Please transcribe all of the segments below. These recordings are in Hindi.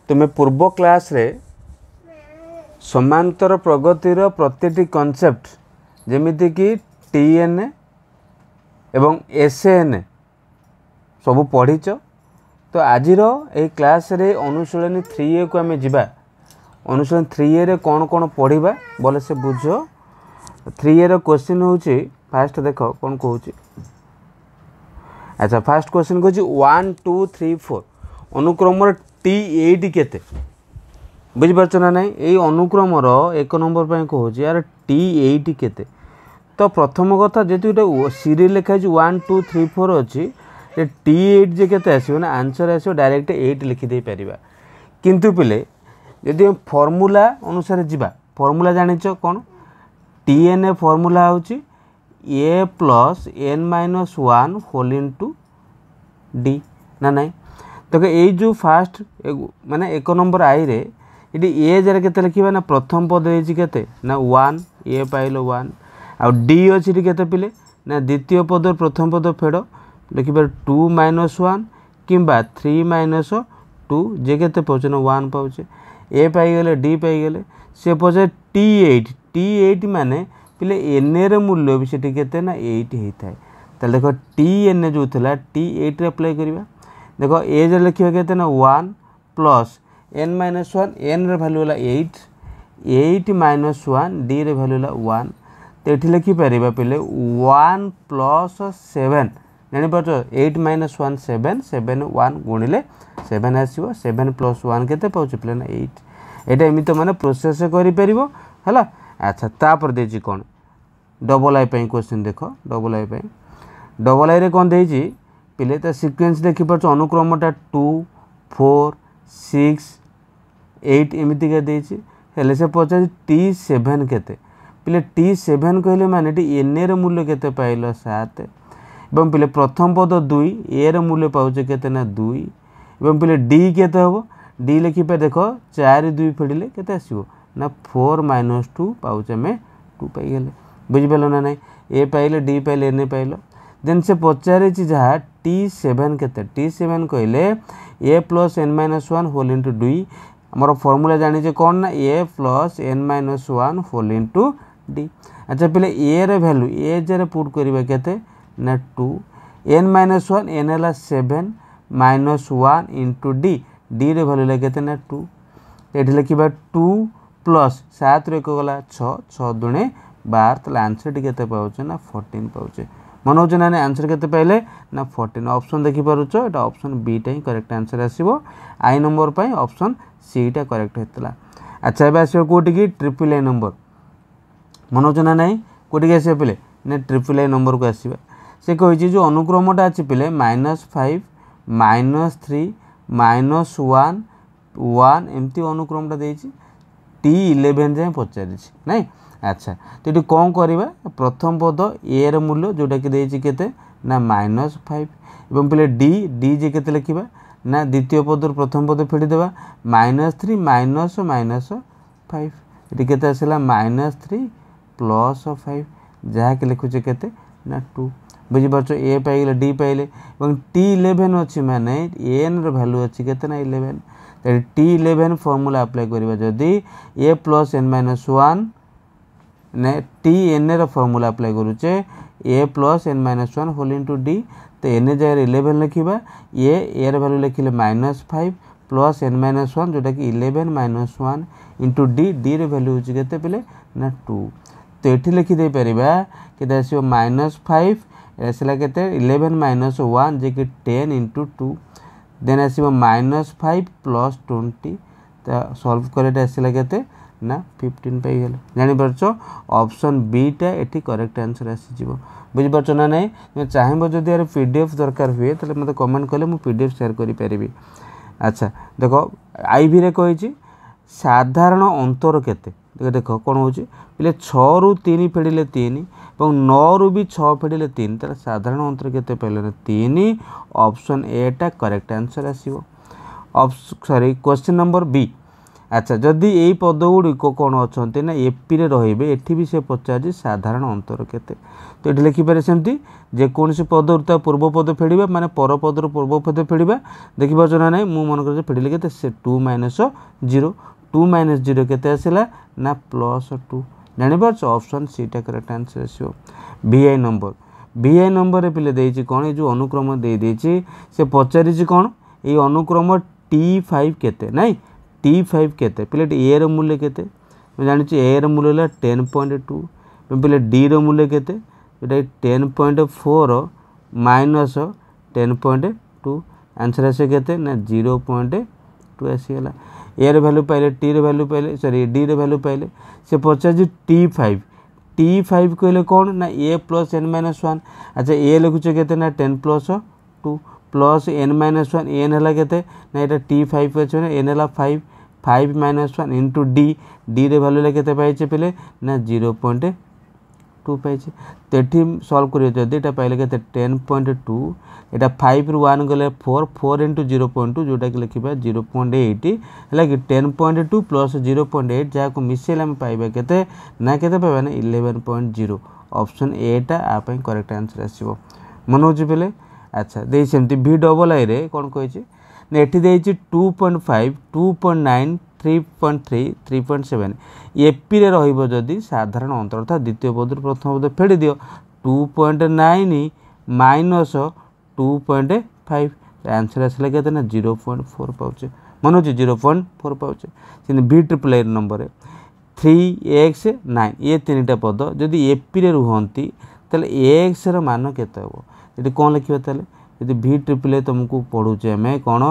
तुम्हें पूर्व क्लास रे समांतर प्रगतिर प्रत्येकटी कॉन्सेप्ट जेमिति कि टीएनए एवं एसएनए सब पढ़ीच। तो आज ये क्लास रे अनुशीलनी 3A को आम जा अनुशीलन 3A रे कौन कौन पढ़ा बोले से बुझ। 3A रो क्वेश्चन हूँ फास्ट देख कौन कहूँ। अच्छा फास्ट क्वेश्चन कहूँ 1 2 3 4 अनुक्रम T8 केते बुझीपार ना ना ये अनुक्रम एक नंबर पर कहूँ यार T8 केते। तो प्रथम कथा जी गोटे सीरीज लिखाई 1 2 3 4 अच्छी T8 जे केते आसो ना आंसर आसो डायरेक्ट 8 लिखिदे पारिबा। किंतु पिले यदि फॉर्मूला अनुसार जीवा फॉर्मूला जानिच कौन TNA फॉर्मूला होची A plus n-1 whole into D ना नहीं। तो ये जो फास्ट माने एक नंबर आई रे ये ए जरा केते लिखिबा ना प्रथम पद देछि केते ना 1 ए पाइलो 1 आ D अछि केते पिले ना द्वितीय पद प्रथम पद फेड़ लिखिबा 2 - 1 किंबा 3 - 2 जे केते पहुँचे ना 1 पाउचे ए पाइगले D पाइगले से पहुँचे T8 माने पिले एन रे मूल्य भी सेठी केते ना 8 होता है। तो देखो TN जो थिला T8 रे अप्लाई करिबा। देखो ए जे लिखिबा केते ना 1 प्लस n-1 n रे वैल्यू होला 8 8 - 1 D रे वैल्यू होला 1। तो एठी लिखि परिबा पिले 1 प्लस 7 जानि पाछो 8 - 1 7 7 1 गुणिले 7 आसीबो 7 प्लस 1 केते पाउछ पिले ना 8। एटा एमितो माने प्रोसेस करि परिबो हला। अच्छा तापर देछि कोन डबल आई पई क्वेश्चन देखो डबल आई रे कोन देछि पिले त सीक्वेंस देखि पाछो अनुक्रमटा 2 4 6 8 एमिति के देछि हेले से पछा T7 केते पिले T7 कहले माने एन रे मूल्य केते पाइलो 7 एवं पिले प्रथम पद 2 ए रे मूल्य पाउछ केते ना 2 एवं पिले D केते होबो D लिखि पे देखो 4 2 फेडिले केते आसीबो ना 4 - 2 पाउछ में 2 पाई गेले बुझि पेलो ना नै ए पाइले D पाइले एन पाइलो। देन से पचारे जहाँ T7 केते T7 कहले A plus n-1 whole into D आमर फॉर्मूला जानी कौन ना A plus n-1 whole into D। अच्छा पहले A रे वैल्यू A जरे पुट करिबा केते ना 2 n-1 n हला 7 -1 इंटू D रे वैल्यू ला केते ना 2। एठी लिखिबा 2 प्लस 7 रे को गला 6 6 दुणे 12 तो आंसर टी केते पाउछ ना 14 पाउछ। मन हो ना आंसर केते पाइले ना 14 ऑप्शन देखि पारुछ एटा ऑप्शन बी टा ही करेक्ट आंसर आसीबो आई नंबर पई ऑप्शन सी टा करेक्ट हेतला। अच्छा एबे आसीबो कोटी की ट्रिपल आई नंबर मन हो ना नहीं कोटी के आसीबो पिले ना ट्रिपल आई नंबर को आसीबा से कहिछि जो अनुक्रमटा अछि पिले -5 -3 -1 1 एमती अनुक्रमटा देछि T11 जाय पचारिछि नहीं। अच्छा तो ये कौन करवा प्रथम पद ए र मूल्य जोटा कि देछि केते ना -5 एवं पहले D जे केते लिखिबा ना द्वितीय पद प्रथम पद फेडी देबा -3 -5 एटी केते आसला -3 प्लस 5 जहा के लिखुचे केते ना 2 बुझी पाछो ए पाइले D पाइले एवं T11 अछि माने n र वैल्यू अछि केते ना 11। तो T11 फार्मूला अप्लाई करबा जदी A प्लस n-1 ने TN रो फार्मूला अप्लाई करूचे A plus n-1 whole into D। तो n जगह 11 लिखिबा A रो वैल्यू लिखिले -5 प्लस n-1 जोटा कि 11 - 1 इंटू D रो वैल्यू होची केते पिले ना 2। तो एठी लिखि दे परिबा केते आसीबो -5 एसला केते 11 - 1 जे कि 10 इंटू 2 देन आसीबो -5 प्लस 20 तो सॉल्व करैटा आसीला केते ना 15 पाई गेल जानि परछो ऑप्शन बी टा एठी करेक्ट आंसर आसी जिवो बुझि परछो ना नै। मैं चाहेबो जदि यार पीडीएफ दरकार हुए तले मते कमेंट कले मु पीडीएफ शेयर करि परिबी। अच्छा देखो आईवी रे कहिछि साधारण अंतर केते देखो कोन होछि पिले 6 रु 3 फेडिले 3 एवं 9 रु भी 6 फेडिले 3 तले साधारण अंतर केते पहिले ना 3 ऑप्शन ए टा करेक्ट आंसर आसीबो। सॉरी क्वेश्चन नंबर बी अच्छा जदि यही पदगुड़िक कौन अच्छा ना एपी रे रहिबे एठी भी से पचार साधारण अंतर केते तो ये लिखिपारे सेमती जेकोसी पद ता पूर्व पद फेड़ा माने पर पदर पूर्व पद फेड़ा देखिपार ना ना मुझे मन कर फेड़िले के 2 माइनस 0 2 माइनस 0 केते आसला ना +2 जानिपार ऑप्शन सी टा करेक्ट आंसर आसो VI नंबर रे पिले देछि कोन ए जो अनुक्रम दे देछि से पचारि कोन ए अनुक्रम T5 केते नहीं T5 केते पिले ए रो मूल्य केते मैं जानि छी ए रो मूल्य होला 10.2 पिले डी रो मूल्य केते एटा 10.4 माइनस 10.2 आंसर आसे केते ना 0.2 आसीगला ए रो वैल्यू पाइले टी रो वैल्यू पाइले सॉरी डी रो वैल्यू पाइले से पचारि T5 कहले कौन ना a प्लस n माइनस 1 अच्छा a लिखुचे केते ना 10 plus 2 plus n minus 1 n हला केते ना एटा T5 अछि ना n हला 5 माइनस 1 इंटू d रे वैल्यू केते पाइचे पले ना 0.2 पाइचे तेठी सॉल्व करियो जदी एटा पाइले केते 10.2 एटा 5 रु 1 गले 4 इंटू 0.2 जोटा कि लिखिबा 0.8 हला कि 10.2 प्लस 0.8 जा को मिसेला हम पाइबा केते ना केते पाइबा ना 11.0 ऑप्शन ए टा आ पई करेक्ट आंसर आसीबो मन होची पले अच्छा दे सेमती भी डबल आई रे कोन कहै छी ने एठी देछि 2.5 2.9 3.3 3.7 एपी रे रहिबो जदी साधारण अंतर अर्थात द्वितीय पद प्रथम पद फेडी दियो 2.9 माइनस 2.5 आंसर आसला केते ना 0.4 पाउचे मन होची 0.4 पाउचे sin B triple I number 3x 9 ये तीनटा पद जदी एपी रे रुहंती तले x रो मान केते हो एटी कोन लिखिबा तले यदि भी ट्रिपल आई तुमको पढुचे हमें कोन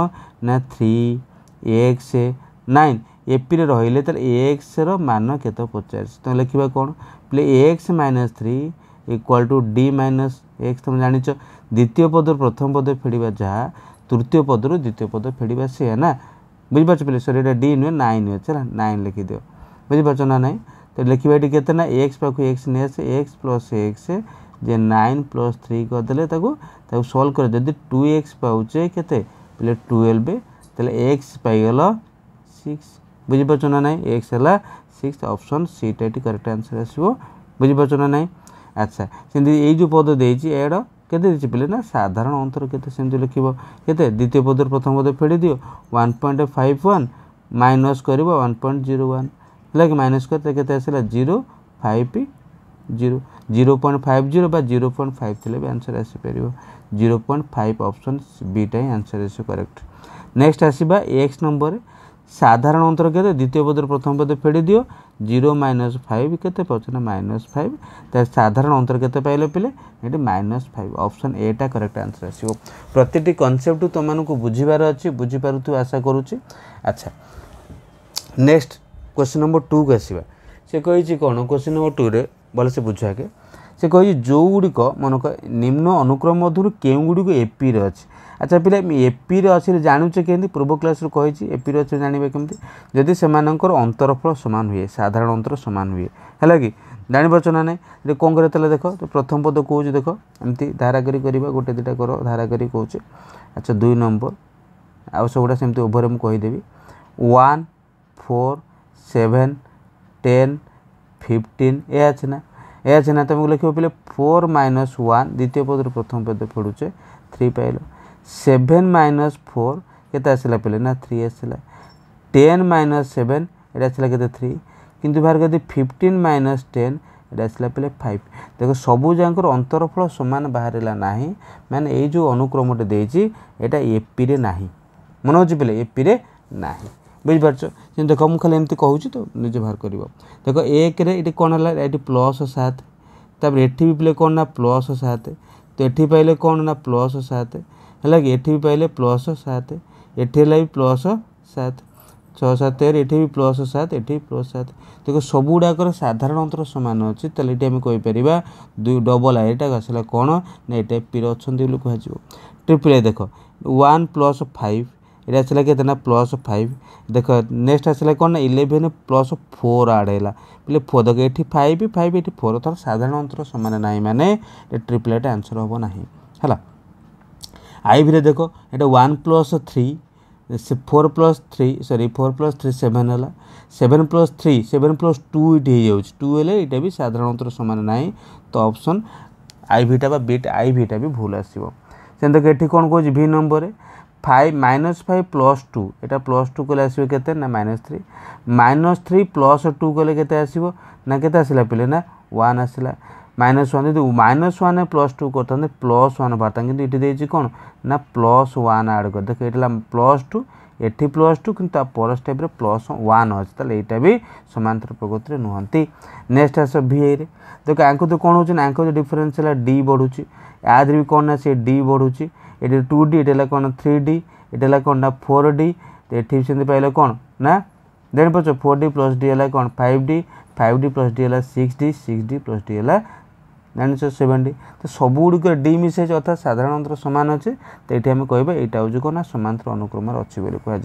ना 3x 9 एपी रे रहिले तले x रो मान केते पचार तो लिखिबा कोन प्ले x - 3 equal to d minus x तुम जानि छ द्वितीय पद प्रथम पद फेडिबा जहा तृतीय पद रो द्वितीय पद फेडिबा से है ना बुझि पाछ पले सॉरी एटा d न 9 न चला 9 लिखि दियो बुझि पाछ ना नहीं तो लिखिबा एटी केते ना x पाखु x ने से x प्लस x जे 9 प्लस 3 कर देले ताको सॉल्व कर जदी 2x पाउचे केते पले 12 तले x पाई गेलो 6 बुझि पाछ ना नहीं x हला 6 ऑप्शन सी टा करेक्ट आंसर आसीबो बुझि पाछ ना नहीं अच्छा सिंदी ए जो पद देछि एडो केते देछि पले ना साधारण अंतर केते सिंदी लिखिबो केते द्वितीय पद प्रथम पद फेडी दियो 1.51 माइनस करबो 1.01 लाइक माइनस करते केते आसला 0.50 0.50 बा 0.5 थिले भी आंसर आसी परिबो 0.5 ऑप्शन बी टा आंसर आसी करेक्ट नेक्स्ट आसीबा x नंबर साधारण अंतर केते द्वितीय पद प्रथम पद फेडी दियो 0 - 5 केते पछ ना -5 त साधारण अंतर केते पाइले पिले एटी -5 ऑप्शन ए टा करेक्ट आंसर आसीबो प्रतिटी कांसेप्ट तो मानको बुझिबार अछि बुझि पारुतु आशा करूची अच्छा नेक्स्ट क्वेश्चन नंबर 2 को आसीबा से कहि छी कोन क्वेश्चन नंबर 2 रे बोले से बुझा के से कहि जो गुडी को मनक निम्न अनुक्रम मधुर केउ गुडी को एपी रे अछि अच्छा पिले एपी रे अछि जानु छ केंदी पूर्व क्लास रे कहि छी एपी रे अछि जानिबे केमती जदि से मानकर अंतरफल समान हुए साधारण अंतर समान हुए हला कि जानि परछ ना नै जे कोन करे तले देखो तो प्रथम पद को जे देखो एमती धारागरी करबा गोटे दिटा करो धारागरी कहूचे अच्छा 2 नंबर आ सबडा सेमती ओभर हम कहि देबी 1 4 7 10 15 ए अछि ना तुम लिखिबो पले 4 - 1 द्वितीय पद प्रथम पद पढुचे 3 पाइलो 7 - 4 केते आसला पले ना 3 आसला 10 - 7 एटा आसला केते 3 किंतु बाहर कदी 15 - 10 एटा आसला पले 5 देखो सबु जांकर अंतरफल समान बाहरला नाही माने ए जो अनुक्रमटे देछि एटा एपी रे नाही मन होछि पले एपी रे नाही बुझ पारछो देखो मु खाली एमती कहूची तो निजे बाहर करिवो देखो 1 रे एटी कोन हला एटी +7 तब एठी भी प्ले कोन ना +7 तो एठी पाइले कोन ना +7 हला कि एठी भी पाइले +7 एठी हला भी +7 6 7 एठी भी +7 एठी +7 देखो सब गुडा कर साधारण अंतर समान अछि तले एठी हम कहि परिबा दुई डबल आई एटा गसला कोन ना एटा पी रे अछंती बोली कहै जिवो ट्रिपल आई देखो 1 + 5 एटा चला के तना +5 देखो नेक्स्ट आसला कोन ना 11 + 4 ऐड हैला पले 4 देखो एठी 5 5 एठी 4 तर साधारण अंतर समान नाही माने ए ट्रिपलेट आंसर होबो नाही हला आई भी देखो एटा 1 + 3 से 4 + 3 सॉरी 4 + 3 7 है 7 + 3 7 + 2 ये हो 2 हेले यहाँ भी साधारणतः सामान ना तो ऑप्शन आई भीटा बा बीट आई भीटा भी भूल आसो से देखो ये कौन कौन भि नंबर 5 -5 + 2 यहाँ +2 कले आसो के -3 -3 + 2 कले के आसो ना के आसला पे ना 1 आसला -1 यदि -1 + 2 करते +1 बाहरता कि ये कौन ना +1 आड कर देख ये +2 एटी +2 कि पर स्टेप +1 अच्छे यहाँ भी समांतर प्रगति नुहति नेक्स्ट आस VI देख आंक तो कौन हो आंक डिफरेन्स है डी बढ़ुची याद भी कौन ना सी डी बढ़ुची ये 2D ये कौन 3D ये कौन ना 4D तो ये से पाइले कौन ना देन पच 4D + D है कौन 5D 5D + D है 6D 6D + D है जान 7D तो सबुड़ डी मिसाई अर्थात साधारणतः सामान अच्छे तो ये आम कह यहाँ हूँ कौन ना समांतर अनुक्रम अच्छी कह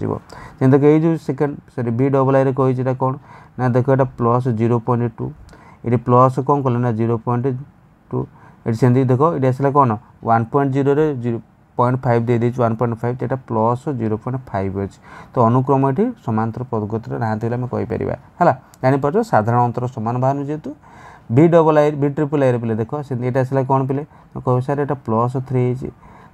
देख ये सेकेंड सॉरी VII कही कौन ना देख ये +0.2 ये प्लस कौन कले ना 0.2 ये सेमती देख ये आसला कौन 1.0 रे 0.5 दे 1.5 यहाँ +0.5 अच्छे तो अनुक्रम ये समांतर प्रगति ना आम कहीपर है जापर साधारणतः सामान बाहर जेहेतु VII पे देख से ये आसला कौन पे कह सर ये +3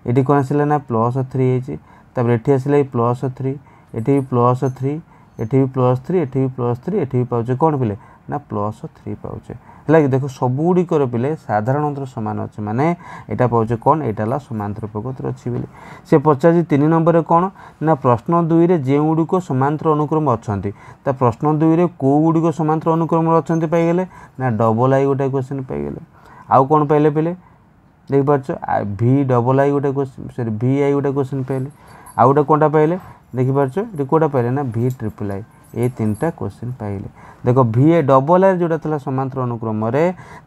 ये कौन आसला ना +3 ये आसला +3 ये +3 ये +3 ये +3 ये पाचे कौन पे ना +3 पाचे है कि देख सबुड़िकर पे साधारणतः सामान अच्छे माने यहाँ पाचे कौन यहाँ समांतर प्रगति अच्छी बोली से पचार 3 नंबर कौन ना प्रश्न 2 रे जो गुड़िक समांतर अनुक्रम अच्छा प्रश्न 2 रे कौ गुड़िक समांतर अनुक्रम अच्छा पाइगले ना II गोटे क्वेश्चन पाइगले आउ कौन पाइले पे देखिपार VII गोटे क्वेश्चन सॉरी VI गोटे क्वेश्चन पाइले आउ गोटे कौनटा पाइले देखिपार ये कौटा पाइले ना VIII ये 3टा क्वेश्चन पाइले देख VII जोटा था समांतर अनुक्रम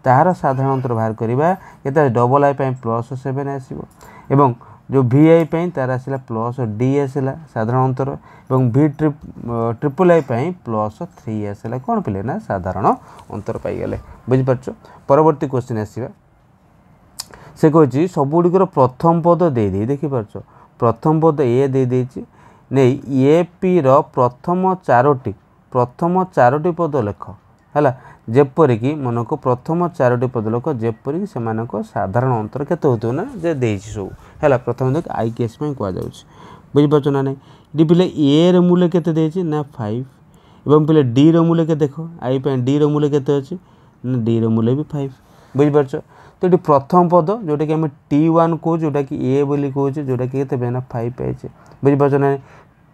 तार साधारणतः बाहर करवा ये II +7 आसो एवं जो VI तार आसला +D आसला साधारणतः और VIII +3 आसला कौन पे ना साधारण अंतर पाइगले बुझीपार परवर्ती क्वेश्चन आसवा से कही सबुड़िकर प्रथम पद दे देखिपार प्रथम पद ए दे नहीं AP प्रथम चारोटी पद लेख है जेपरिक मन को प्रथम चारोटी पद लेख जेपरिक से साधारण अंतर केते होतो ना जे देछि सब है प्रथम देख IKS कह बुझीपार ना नहीं ये पे ए रो मूल्य केते देछि ना 5 एवं पे D रो मूल्य के देख आई D रो मूल्य केते अछि ना D रो मूल्य भी 5 बुझीपार तो ये प्रथम पद जोटा कि आम T1 को जोटा कि ए बोली कहे जोटा कि ना 5 पाइे बुझीपार ना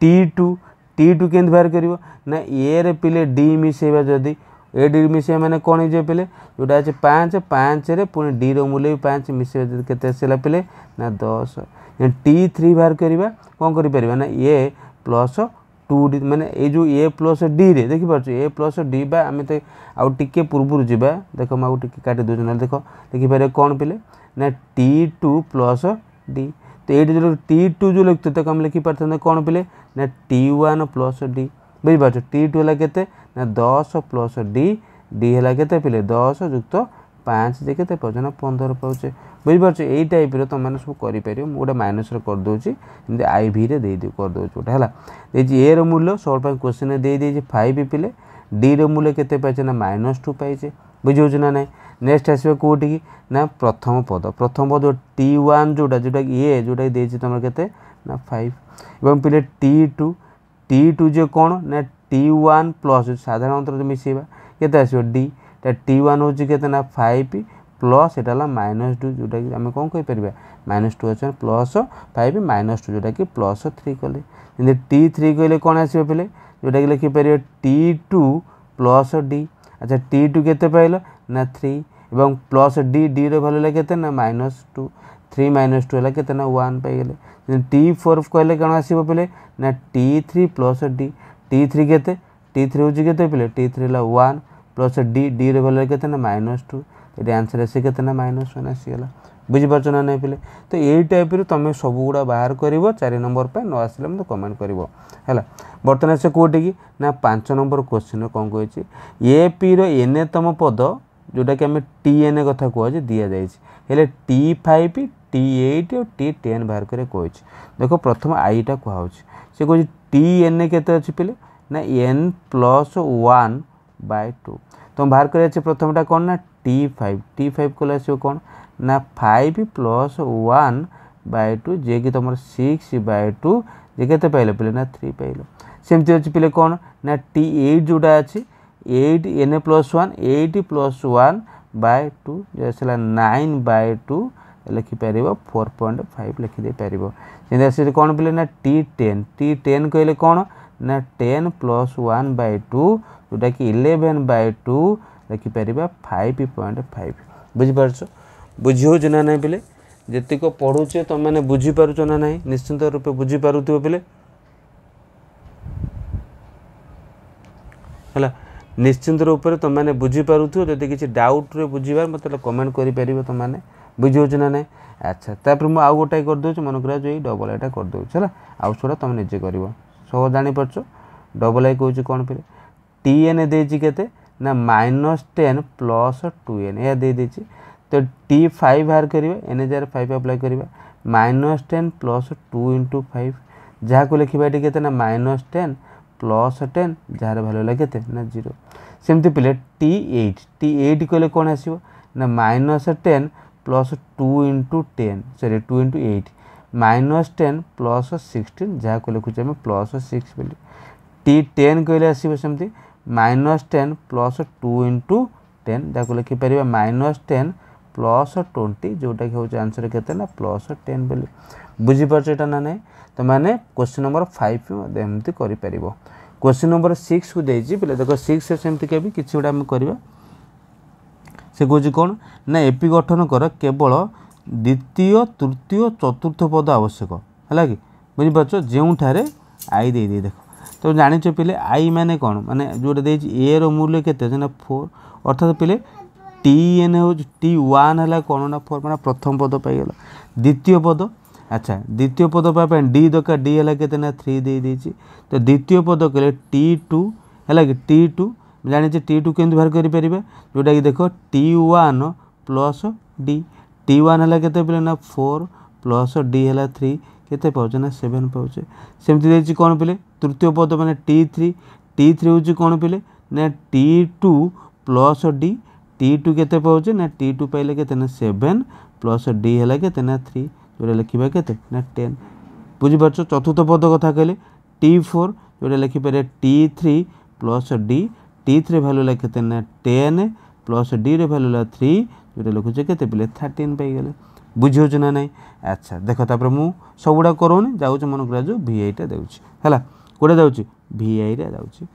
T2 के बाहर कर ना ए रे पिले D मिसेबा जदि ए डी मिसेबा माने कौन हो पे जोटा अच्छे 5 रे पुणी D रो मूल्य भी 5 मिसेबा केते आसला पे ना 10 T3 बाहर करवा कौन कर ना ए +2D माने ये जो ए +D रे देखिपार A+D बा आम तो आउ टिके पूर्व जावा देख मुझे काटी दूसरे ना देख देखिपारे कौन पे ना T2 + D तो ये जो T2 जो लिखते तो आम लिखिपारे कौन पे ना T1 + D बुझीपार T2 है के ना 10 + D है के पे 10 युक्त 5 जे के पाँच ना 15 पाचे बुझीपार यही टाइप तुम मैंने सब कर गोटे माइनस करदे IV रे दे करदे गोटे है ए रो मूल्य सब क्वेश्चन दे 5 पे D रो मूल्य केते पाइचे ना -2 पाइचे बुझे ना नहीं नेक्स्ट आसो कौटी ना प्रथम पद T1 जोटा ये जोटा देती तुम के ना 5 एवं पे T2 जो कौन ना T1 प्लस साधारणतः मिसेबा केते आसो D T1 हूँ के ना 5 प्लस एटा -2 जोटा कि आम कौन कहीपर -2 अच्छे +5 -2 जोटा कि +3 कले T3 कहले कौन आसो पे जोटा कि लिखिपर T2 + D अच्छा T2 केते पाइल ना 3 एवं +D रो भैल्यू केते ना -2 3 -2 है केते ना 1 पाइगले T4 कहले कौन आसो पे ना T3 + D T3 केते T3 हूँ के पे T3 है 1 +D रो भैल्यू केते ना -2 ये आंसर आसी के -1 आसीगला बुझीपार ना नहीं पे तो यही टाइप तुम सब गुड़ा बाहर कर 4 नंबर पे न आसले मतलब कमेंट कर बर्तमान से कौटी की ना 5 नंबर क्वेश्चन कौन कही AP रो NA तम पद जोटा कि आम TN कथा कहे दि जाए T5 T8 और T10 बाहर करे कहे देख प्रथम आईटा कहुँ से कहे TN केते अच्छी पे ना n+1/2 तुम बाहर कर प्रथमटा कौन ना T5 कले आस कौन ना 5 + 1/2 जे कि तुम 6/2 जे के पाइल पे ना 3 पाइल सेमती अच्छी पे कौन ना T8 जोटा अच्छी 8 n+1 8 + 1/2 जैसे 9/2 लिखिपर 4.5 लिखिदे पार जैसे कौन पे ना T10 कहले कौन ना 10 + 1/2 जोटा कि 11/2 लिखिपर 5.5 बुझीपार बुझीज ना ना पे जीक पढ़ुचे तुम मैंने बुझीपार ना ना निश्चिंत रूपे बुझीपार पे है निश्चिंत रूप से तुम मैंने बुझीपार जदि किसी डाउट रे बुझीबार मतलब कमेंट कर तुम मैंने बुझीज ना ना अच्छा तापर मुझे आउ गोटाए करदे मन करा जो डबल आईटा करदे है आउ छोड़ा तुम निजे कर सब जापर डबल आई कौन कौन पे TN देती के ना -10 + 2n यह दे तो T5 बाहर करें एन जार 5 अप्लाई करवा -10 + 2 × 5 जहाँ को लिखा ये के ना -10 + 10 जार भैल्यू लगे ना 0 सेमती पे T8 कहले कौन आसो ना -10 + 2 × 10 सॉरी 2 × 8 -10 + 16 जहाँ को लिखुचे आम +6 बोली T10 कहले आसो सेमती -10 + 2 × 10 जहाँ को लिखिपर -10 + 20 जोटा कि हूँ आंसर के ना +10 बोली बुझीपार यहाँ ना ना तो मैंने क्वेश्चन नंबर 5 एमती कर क्वेश्चन नंबर 6 को देती पे देख 6 सेमती के कि गोटा आम करवा से कौन कौन ना एपी गठन कर केवल द्वितीय तृतीय चतुर्थ पद आवश्यक है कि बुझीपार जो आई दे देख तो जाच पे आई माने कौन माने जोटा ए रूल्य के 4 अर्थात पे TN हो T1 है कौन ना 4 मैंने प्रथम पद पाईगला द्वितीय पद अच्छा द्वितीय पद पाई डी दरकार डी है के 3 दे देती तो द्वितीय पद कहले T2 है कि T2 जानी T2 केमती बाहर करें जोटा कि देख T1 + D T1 है के ना 4 + D है 3 केते पाचे ना 7 पाचे सेमती देती कौन पे तृतीय पद मैंने T3 हूँ कौन पे ना T2 + D T2 केते पाचे ना T2 पाइले के ना 7 + D है के ना 3 जोटा लिखा के ना 10 बुझीपार चतुर्थ पद कथा कहले T4 जोटा लिखिपर T3 + D T3 भैल्यू लिखे ना 10 + D भैल्यू 3 जोटा लिखुचे के 13 पाईगले बुझीज ना ना अच्छा देख तापर मु सब गुड़ा करोनी जाऊँ मन करा जो VI देउछि है कौटे जाऊँ VI जाऊँगी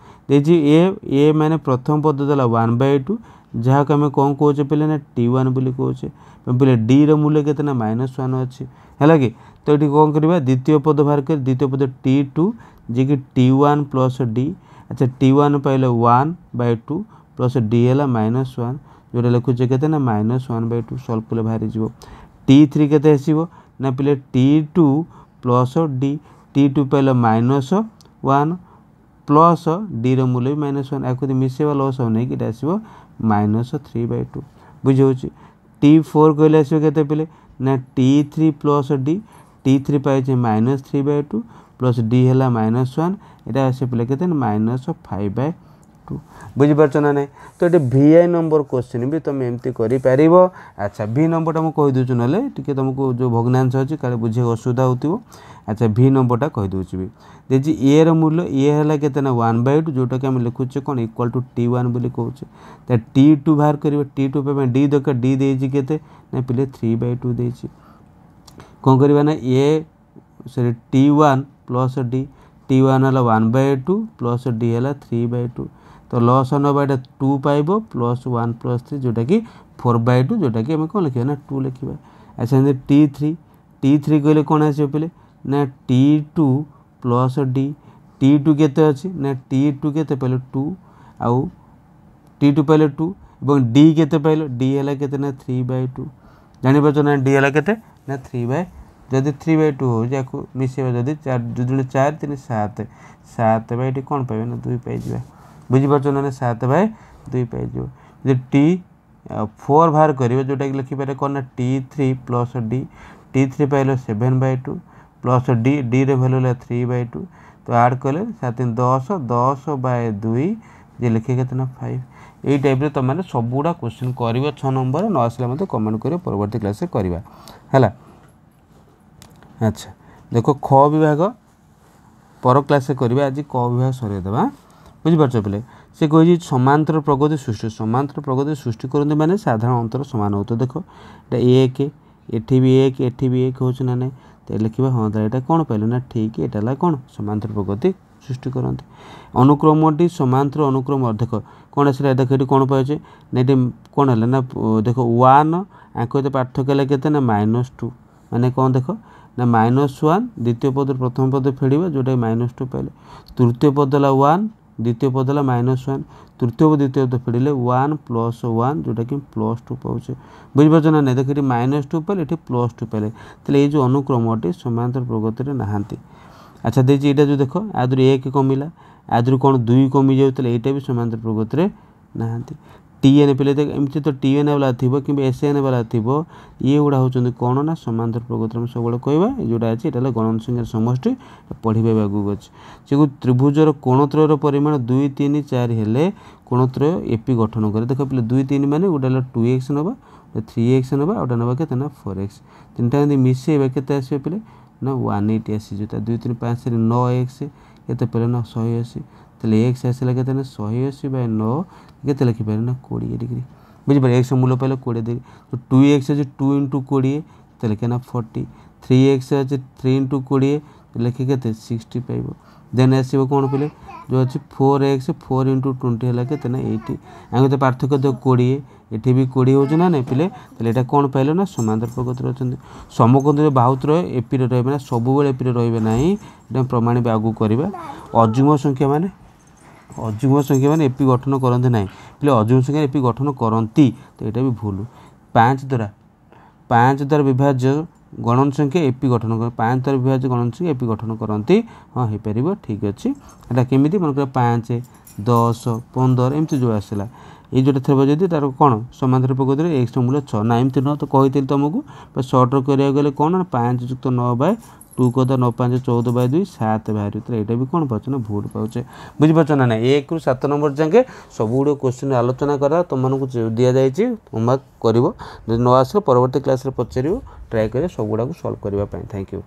ए मैंने प्रथम पद देला 1/2 जहाँ को आम कौन कहे पे ना T1 बोली कहे पे डी रूल्य के -1 अच्छी है कि तो ये कौन करवा द्वितीय पद बाहर कर द्वितीय पद T2 जी कि T1 + D अच्छा T1 पाइले 1/2 + D है -1 जोटा लिखुचे के ना -1/2 सल्व कले बाहरी जीव T3 के आसो ना पे T2 + D T2 पाइले -1 प्लस डी रूल्य भी -1 या मिसेवा लस हो नहीं कि आसो -3/2 बुझे T4 कहले आसो के पे ना T3 + D T3 पाई -3/2 प्लस D है -1 यहाँ आस पे के -5/2 बुझीपार ना ना तो ये VI नंबर क्वेश्चन भी तुम एमती कर अच्छा V नंबरटा मुझे कहीदे ना टी तुमको जो भग्नांश अच्छी काले बुझे असुविधा हो अच्छा V नंबरटा कहीदे भी देखिए ए रूल्य ए है के 1/2 जोटा कि आम लिखुचे कौन इक्वल टू T1 बोली कहे तो T2 बाहर कर T2 पे डी दरकार डी देती के ना पे 3/2 देती कौन करवा ना ए सॉरी T1 + D T1 है 1/2 प्लस D है 3/2 तो लस नवा 2 पाइब +1 + 3 जोटा कि 4/2 जोटा कि आम कौन लिखा ना 2 लिखा अच्छा T3 कहले कौन आस पे ना T2 + D T2 केते अच्छी ना T2 केते पाइल 2 आउ T2 पाइल 2 और D केते पाइल D है के ना 3/2 जापर ना D है के ना 3/2 जदि 3/2 हो जाको मिसेबा जदि 4 3 7 7 कौन पाइबे ना 2 पाइबा बुझीपार ना 7/2 पाइज T फोर बाहर करेंगे जोटा कि लिखिपारे कौन ना T3 plus D T3 pile 7/2 plus D D रे भैल्यू है 3/2 तो ऐड कले 7 10/2 जे लिखे के 5 यही टाइप तुम मैंने सबूरा क्वेश्चन कर 6 नंबर न आसला मत कमेंट कर परवर्ती क्लास करवा है। अच्छा देखो ख विभाग पर क्लास करवा आज क विभाग सरदेवा बुझीपार पे से कही समांतर प्रगति सृष्टि समांतर प्रगति सृष्टि करते मैंने साधारण अंतर सामान हो तो देखो एक एठी भी एक हो ना तो लिखा हाँ तो कौन पाइल ना ठीक है कौन समांतर प्रगति सृष्टि करते अनुक्रमटी समांतर अनुक्रम देख कौन आसा देख ये कौन पाचे ना ये कौन है ना देख 1 आंक पार्थक्य के ना -2 माने कौन देख ना -1 द्वितीय पद प्रथम पद फेड़ जोटा -2 पाइले तृतीय पद है 1 द्वितीय पद है -1 तृतीय पद द्वितीय पद फेड़े 1 + 1 जोटा कि +2 पाचे बुझीपार ना नहीं देख ये -2 पाइले ये +2 पाइले तो ये जो अनुक्रमटी समांतर प्रगति नहांती। अच्छा देखिए यहाँ जो देख आदर 1 कमिला आदर कौन 2 कमी जाऊँ यहाँ भी समांतर प्रगति नहांती TN पे एमती तो TN वाला थी कि SN वाला थी ये गुड़ा हूँ कौन ना समांतर प्रगति में सब कह जोड़ा अच्छे ये गणन संख्या समष्टि पढ़े आगू अच्छे त्रिभुजर कोणत्रयर परिमाण 2 3 4 हेले कोणत्रय एपी गठन करे देख पे 2 3 माने गोटे 2x नवा 3x नवा गोटे नवा के 4x तीनटा मिसेबा के आस पे ना 180 आसी 2 3 5 9x के पे ना 180 तेल एक्स आसला के 180/9 के लिखिपारे ना 20 डिग्री बुझीपारे एक्स मूल्य पाइल 20 डिग्री तो 2x अच्छे 2 × 20 तो लिखे ना 40 3x अच्छे 3 × 20 लिखे के 60 पाइब देन आसो कौन पे जो अच्छे 4x 4 × 20 है के 80 आगे तो पार्थक्य देख 20 ये भी 20 हो ना नहीं पे तो कौन पाइल ना समांतर प्रगति अच्छे समकोण बहुत रहे एपी रे सब एपी रे ना प्रमाण भी आगू करवा अजुग्म संख्या माने एपी गठन करते ना पे अजुग्म संख्या एपी गठन करती तो यहाँ भी भूल 5 द्वारा विभाज्य गणन संख्या एपी गठन कर 5 द्वारा विभाज्य गणन संख्या एपी गठन करती हाँ हो पार ठीक अच्छे यहाँ केमी मन कर 5 10 15 एमती जो आसला ये जोटा थे जदि तार कौन समांतर प्रगति एक्स मूल्य 6 ना एमती न तो कही तुमको सर्ट करा गले कौन 5 + 9/2 कदा 9 5 14/2 7 बाहर तो यहाँ भी कौन पाचे ना भूल पाचे बुझीपार ना 1 ରୁ 7 नंबर जाके सब गुड़ क्वेश्चन आलोचना करा तुमको दि जाइए होमवर्क कर न आस परवर्ती क्लास पचार ट्राए कर सब गुड़ा सल्व करने। Thank you.